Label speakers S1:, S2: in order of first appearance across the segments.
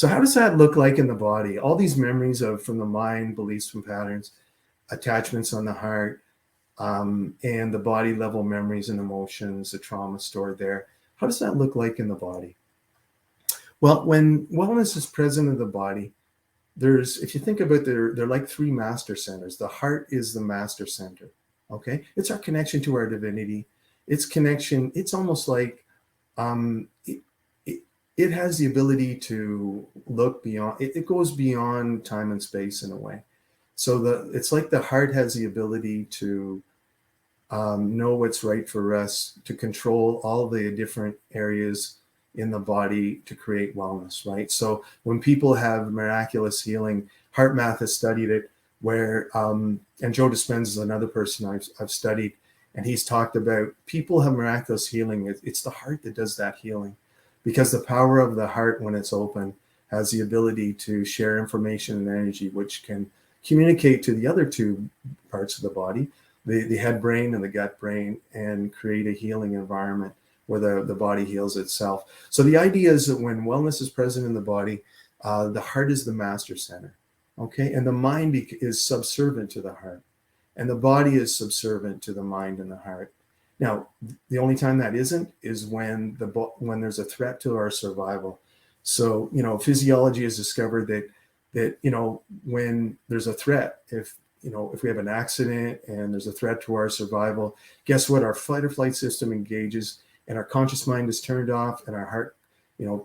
S1: So how does that look like in the body? All these memories of from the mind, beliefs and patterns, attachments on the heart, and the body level memories and emotions, the trauma stored there. How does that look like in the body? Well, when wellness is present in the body, if you think about they're like three master centers. The heart is the master center. Okay. It's our connection to our divinity. It's almost like um, it, it has the ability to look beyond, it goes beyond time and space in a way. So it's like the heart has the ability to know what's right for us, to control all the different areas in the body to create wellness, right? So when people have miraculous healing, Heart Math has studied it, and Joe Dispenza is another person I've studied, and he's talked about people have miraculous healing. It's the heart that does that healing, because the power of the heart, when it's open, has the ability to share information and energy, which can communicate to the other two parts of the body, the head brain and the gut brain, and create a healing environment where the body heals itself. So the idea is that when wellness is present in the body, the heart is the master center, okay? And the mind is subservient to the heart, and the body is subservient to the mind and the heart. Now, the only time that isn't is when there's a threat to our survival. So, physiology has discovered that when there's a threat, if we have an accident and there's a threat to our survival, guess what? Our fight or flight system engages, and our conscious mind is turned off, and our heart,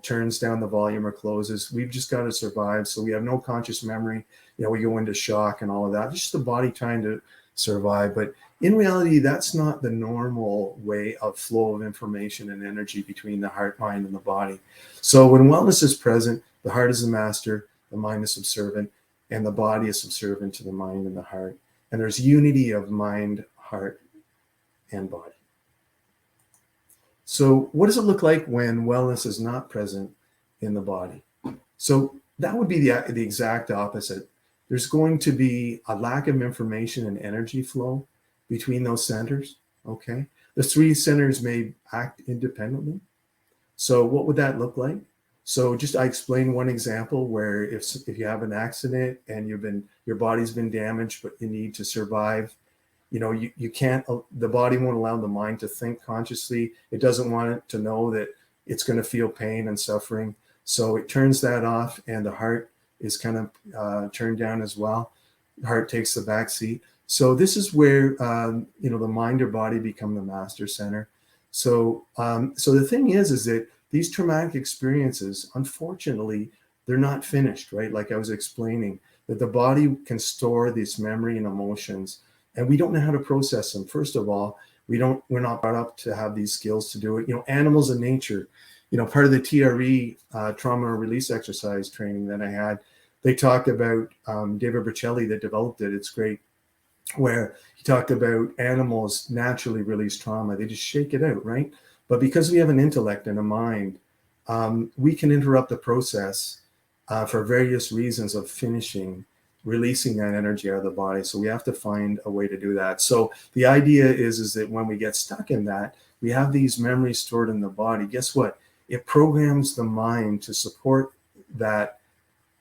S1: turns down the volume or closes. We've just got to survive. So we have no conscious memory. We go into shock and all of that. It's just the body trying to survive. But in reality, that's not the normal way of flow of information and energy between the heart, mind, and the body. So when wellness is present, the heart is the master, the mind is subservient, and the body is subservient to the mind and the heart. And there's unity of mind, heart, and body. So what does it look like when wellness is not present in the body? So that would be the exact opposite. There's going to be a lack of information and energy flow between those centers, okay? The three centers may act independently. So what would that look like? So I explained one example where if you have an accident and your body's been damaged, but you need to survive, you can't, the body won't allow the mind to think consciously. It doesn't want it to know that it's going to feel pain and suffering. So it turns that off, and the heart is kind of turned down as well. The heart takes the back seat. So this is where, the mind or body become the master center. So the thing is that these traumatic experiences, unfortunately, they're not finished, right? Like I was explaining, that the body can store this memory and emotions, and we don't know how to process them. First of all, we're not brought up to have these skills to do it. Animals in nature, part of the TRE, trauma release exercise training that I had, they talked about David Bercelli that developed it. It's great, where he talked about animals naturally release trauma. They just shake it out, right? But because we have an intellect and a mind, we can interrupt the process for various reasons of releasing that energy out of the body. So we have to find a way to do that. So the idea is that when we get stuck in that, we have these memories stored in the body. Guess what? It programs the mind to support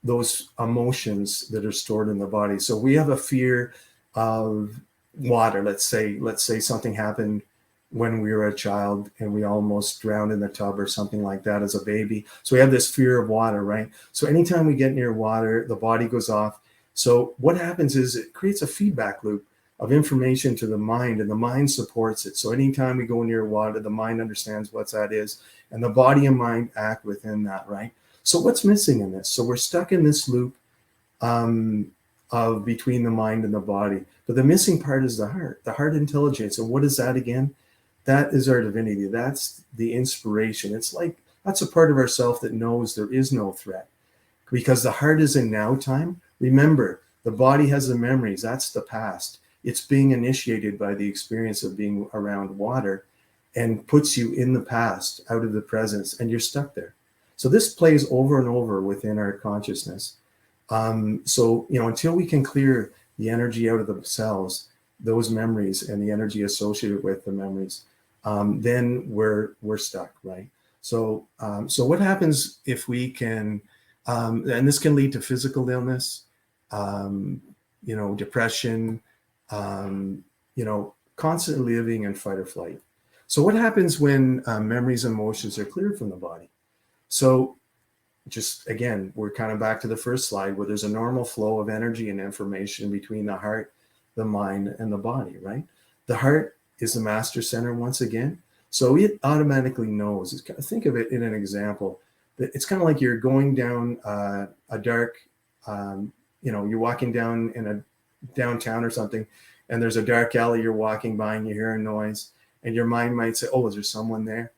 S1: those emotions that are stored in the body. So we have a fear of water. Let's say something happened when we were a child and we almost drowned in the tub or something like that as a baby. So we have this fear of water, right? So anytime we get near water, the body goes off. So what happens is it creates a feedback loop of information to the mind, and the mind supports it. So anytime we go near water, the mind understands what that is, and the body and mind act within that, right? So what's missing in this? So we're stuck in this loop of between the mind and the body. But the missing part is the heart intelligence. And what is that again? That is our divinity. That's the inspiration. It's like, that's a part of ourself that knows there is no threat, because the heart is in now time. Remember, the body has the memories. That's the past. It's being initiated by the experience of being around water, and puts you in the past, out of the presence, and you're stuck there. So this plays over and over within our consciousness. So until we can clear the energy out of the cells, those memories and the energy associated with the memories, then we're stuck, right? So what happens if we can And this can lead to physical illness, depression, constantly living in fight or flight. So what happens when memories and emotions are cleared from the body? So just again, we're kind of back to the first slide where there's a normal flow of energy and information between the heart, the mind, and the body, right? The heart is the master center once again. So it automatically knows. Think of it in an example. It's kind of like you're going down a dark, you're walking down in a downtown or something, and there's a dark alley you're walking by and you hear a noise, and your mind might say, oh, is there someone there?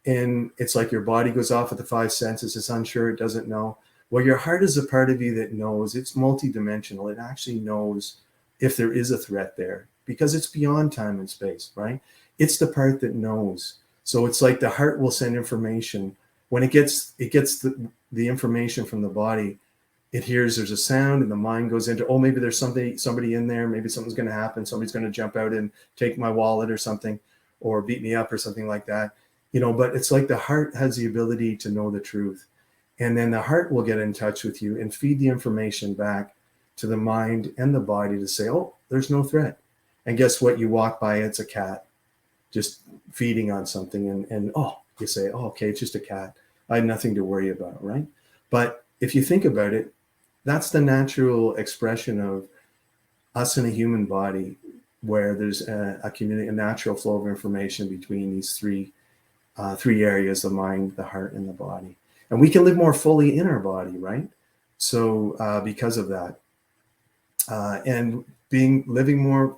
S1: And it's like your body goes off at the five senses. It's unsure. It doesn't know. Well, your heart is a part of you that knows. It's multidimensional. It actually knows if there is a threat there because it's beyond time and space, right? It's the part that knows. So it's like the heart will send information. When it gets the information from the body, it hears there's a sound and the mind goes into, oh, maybe there's somebody in there. Maybe something's going to happen. Somebody's going to jump out and take my wallet or something, or beat me up or something like that. But it's like the heart has the ability to know the truth. And then the heart will get in touch with you and feed the information back to the mind and the body to say, oh, there's no threat. And guess what? You walk by, it's a cat just feeding on something. And you say, oh, okay, it's just a cat. I have nothing to worry about, right? But if you think about it, that's the natural expression of us in a human body where there's a natural flow of information between these three areas: the mind, the heart, and the body. And we can live more fully in our body, right? So because of that, and living more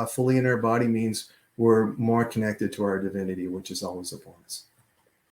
S1: fully in our body means we're more connected to our divinity, which is always a bonus.